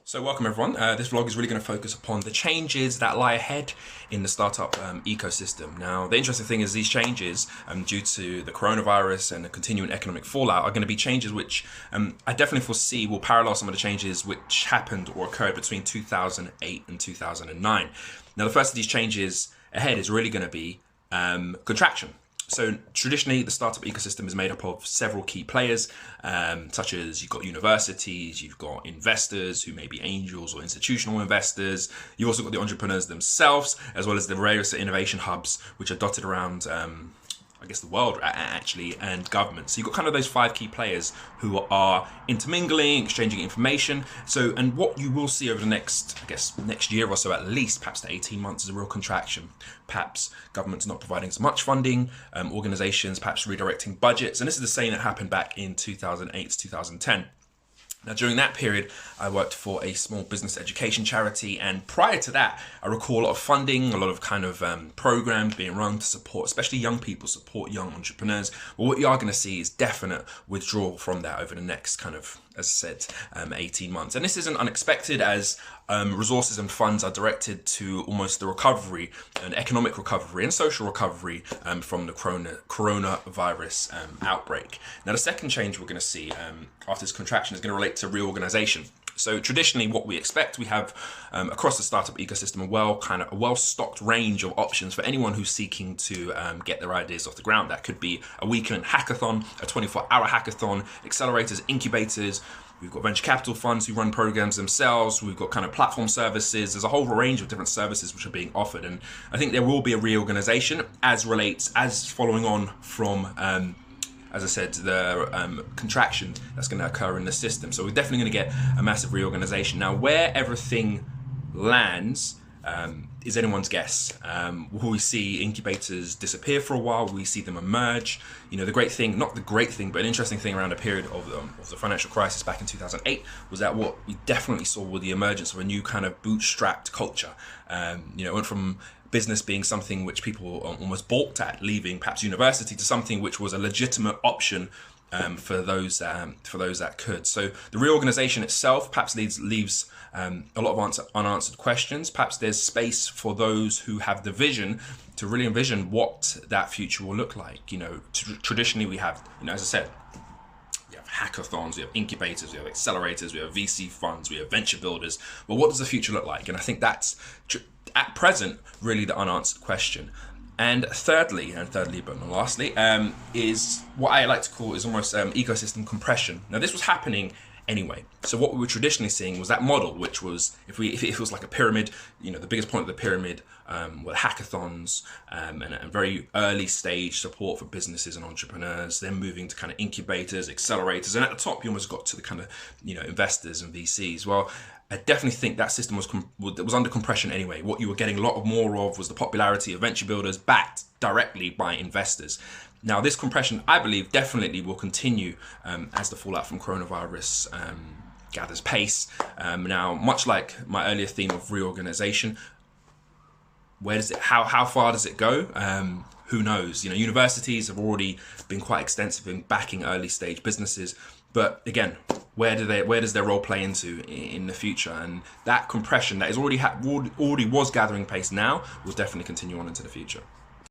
So welcome everyone. This vlog is really going to focus upon the changes that lie ahead in the startup ecosystem. Now, the interesting thing is these changes, due to the coronavirus and the continuing economic fallout, are going to be changes which I definitely foresee will parallel some of the changes which happened or occurred between 2008 and 2009. Now, the first of these changes ahead is really going to be contraction. So traditionally, the startup ecosystem is made up of several key players, such as you've got universities, you've got investors who may be angels or institutional investors. You've also got the entrepreneurs themselves, as well as the various innovation hubs, which are dotted around, the world actually, and government. So you've got kind of those five key players who are intermingling, exchanging information. So, and what you will see over the next year or so, at least, perhaps to 18 months, is a real contraction. Perhaps government's not providing as much funding, organizations perhaps redirecting budgets. And this is the same that happened back in 2008 to 2010. Now, during that period, I worked for a small business education charity, and prior to that, I recall a lot of funding, a lot of programs being run to support, especially young people, support young entrepreneurs. But what you are going to see is definite withdrawal from that over the next as I said, 18 months. And this isn't unexpected, as resources and funds are directed to almost the recovery and economic recovery and social recovery from the coronavirus outbreak. Now, the second change we're going to see after this contraction is going to relate to reorganization. So traditionally, what we expect, we have across the startup ecosystem a well-stocked range of options for anyone who's seeking to get their ideas off the ground. That could be a weekend hackathon, a 24-hour hackathon, accelerators, incubators. We've got venture capital funds who run programs themselves. We've got platform services. There's a whole range of different services which are being offered, and I think there will be a reorganization as following on from. As I said, the contraction that's going to occur in the system. So we're definitely going to get a massive reorganization. Now, where everything lands is anyone's guess. Will we see incubators disappear for a while? Will we see them emerge? But an interesting thing around the period of the financial crisis back in 2008 was that what we definitely saw was the emergence of a new kind of bootstrapped culture. It went from business being something which people almost balked at leaving perhaps university to something which was a legitimate option for those that could. So the reorganization itself perhaps leaves a lot of unanswered questions. Perhaps there's space for those who have the vision to really envision what that future will look like. Traditionally we have, as I said, we have hackathons, we have incubators, we have accelerators, we have VC funds, we have venture builders. Well, what does the future look like? And I think that's at present really the unanswered question. And thirdly, but not lastly, is what I like to call is almost ecosystem compression. Now, this was happening anyway. So what we were traditionally seeing was that model, which was if it was like a pyramid, the biggest point of the pyramid were hackathons and very early stage support for businesses and entrepreneurs, then moving to incubators, accelerators, and at the top you almost got to the investors and VCs. Well, I definitely think that system was under compression anyway. What you were getting a lot more of was the popularity of venture builders backed directly by investors. Now, this compression, I believe, definitely will continue as the fallout from coronavirus gathers pace. Now, much like my earlier theme of reorganization, how far does it go? Who knows? Universities have already been quite extensive in backing early stage businesses, but again, where does their role play into in the future? And that compression that is already was gathering pace now will definitely continue on into the future.